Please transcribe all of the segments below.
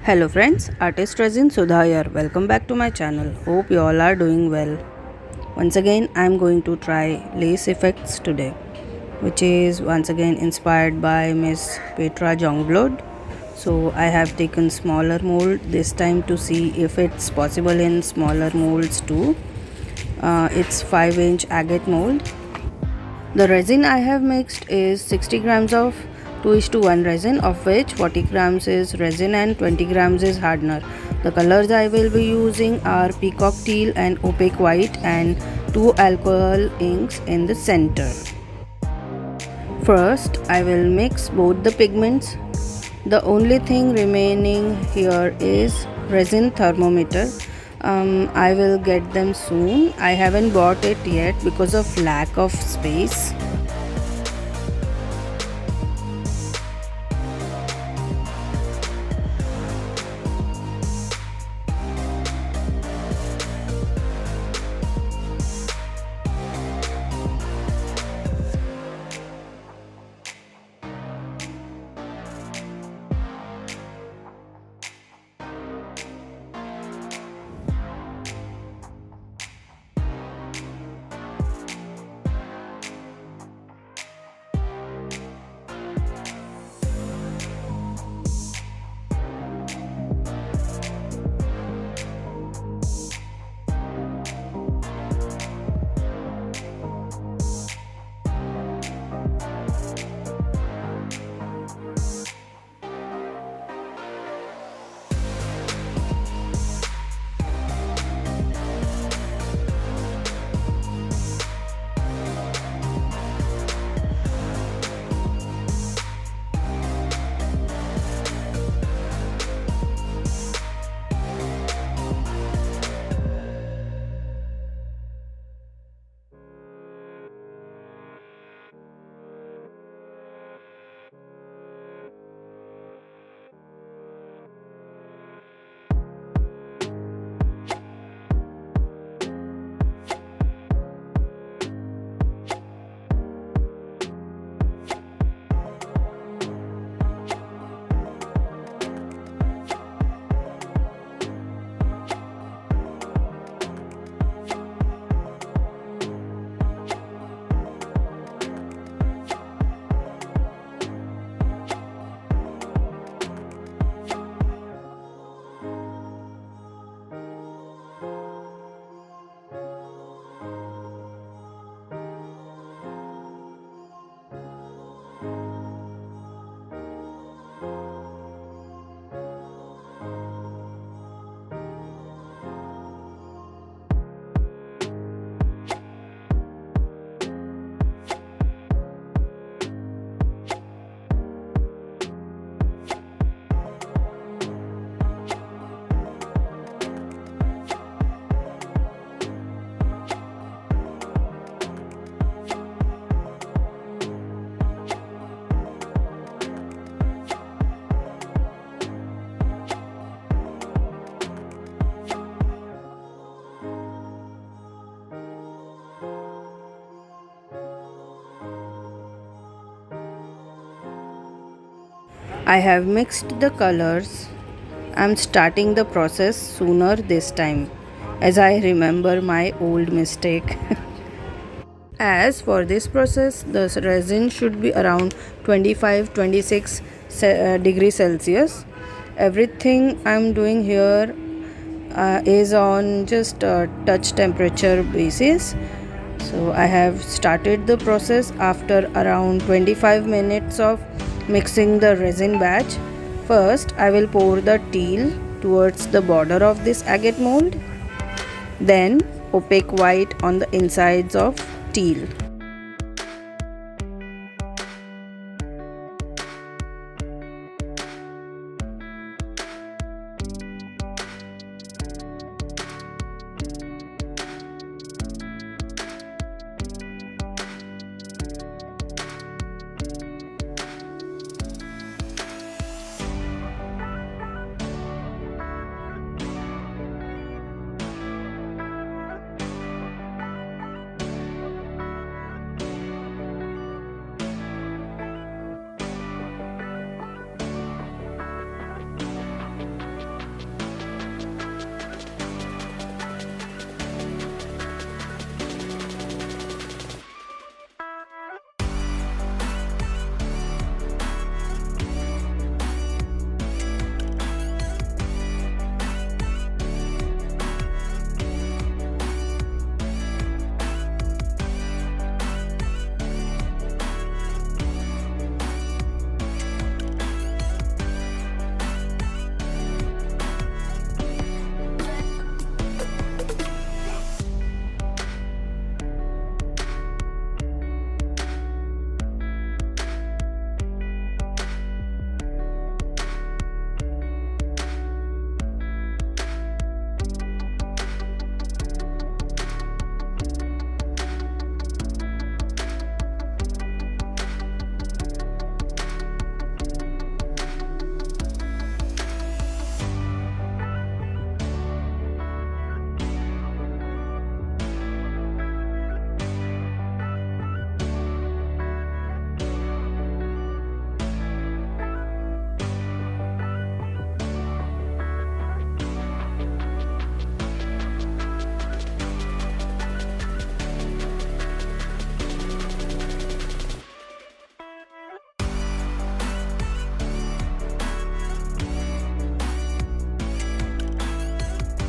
Hello friends, artist Resin Sudha here. Welcome back to my channel. Hope you all are doing well. Once again, I am going to try lace effects today, which is once again inspired by Miss Petra Jongbloed. So I have taken smaller mold this time to see if it's possible in smaller molds too. It's 5-inch agate mold. The resin I have mixed is 60 grams of 2:1 resin, of which 40 grams is resin and 20 grams is hardener. The colors I will be using are peacock teal and opaque white, and 2 alcohol inks in the center. First, I will mix both the pigments. The only thing remaining here is resin thermometer. I will get them soon. I haven't bought it yet because of lack of space. I have mixed the colors. I'm starting the process sooner this time, as I remember my old mistake. As for this process, the resin should be around 25-26 degrees Celsius. Everything I'm doing here is on just a touch temperature basis. So I have started the process after around 25 minutes of mixing the resin batch. First, I will pour the teal towards the border of this agate mold, then opaque white on the insides of teal.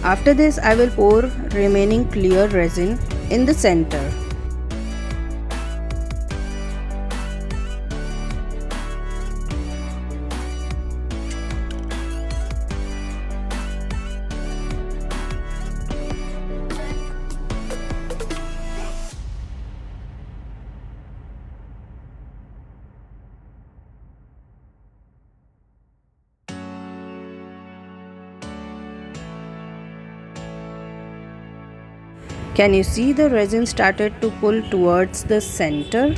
After this, I will pour remaining clear resin in the center. Can you see the resin started to pull towards the center?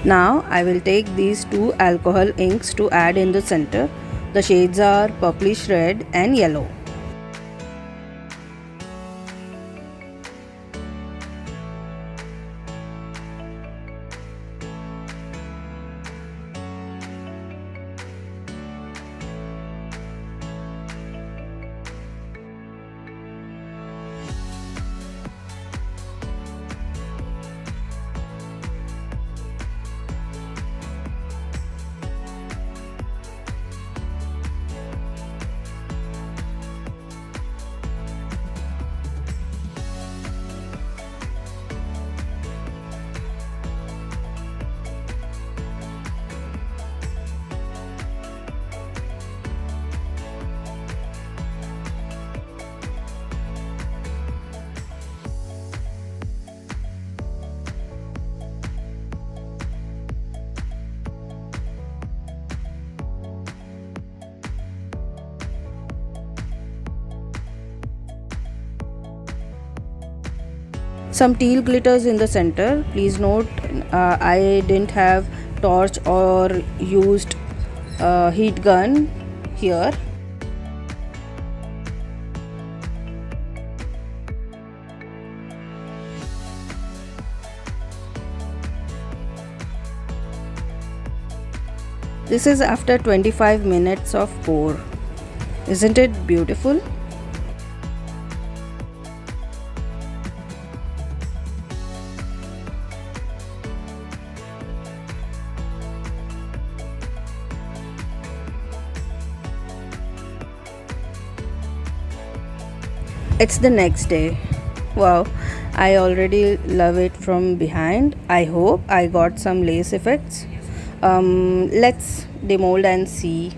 Now I will take these two alcohol inks to add in the center. The shades are purplish red and yellow. Some teal glitters in the center. Please note I didn't have torch or used heat gun here. This is after 25 minutes of pour. Isn't it beautiful? It's the next day. Wow, I already love it from behind. I hope I got some lace effects. Let's demold and see.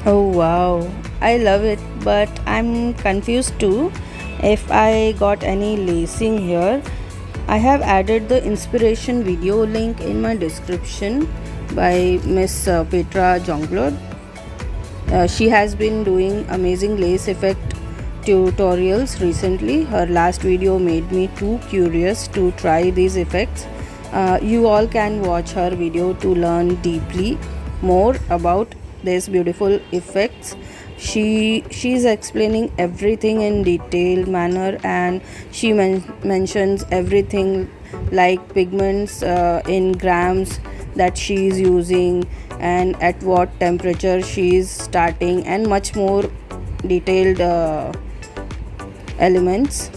Oh wow, I love it, but I'm confused too if I got any lacing here. I have added the inspiration video link in my description by Miss Petra Jongbloed. She has been doing amazing lace effect tutorials recently. Her last video made me too curious to try these effects. You all can watch her video to learn deeply more about these beautiful effects. She's explaining everything in detailed manner, and she mentions everything like pigments in grams that she is using and at what temperature she is starting, and much more detailed elements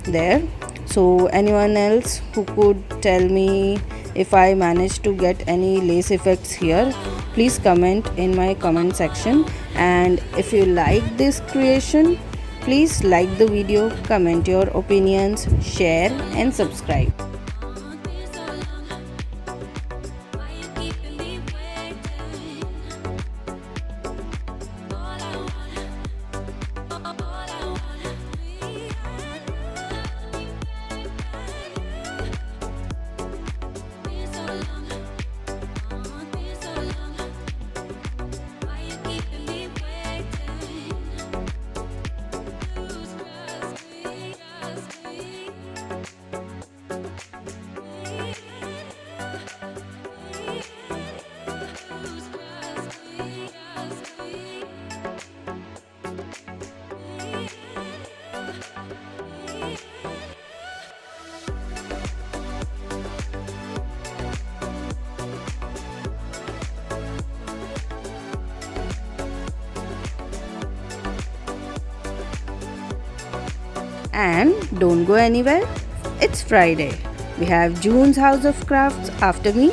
there. So anyone else who could tell me if I managed to get any lace effects here, please comment in my comment section. And if you like this creation, please like the video, comment your opinions, share and subscribe. And don't go anywhere, it's Friday. We have June's House of Crafts after me,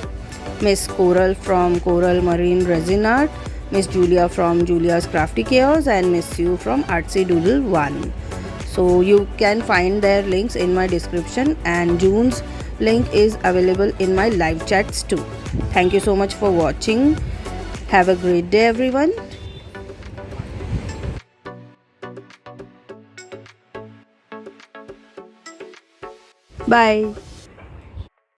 Miss Coral from Coral Marine Resin Art, Miss Julia from Julia's Crafty Chaos, and Miss Sue from Artsy Doodle 1. So you can find their links in my description, and June's link is available in my live chats too. Thank you so much for watching. Have a great day everyone. Bye.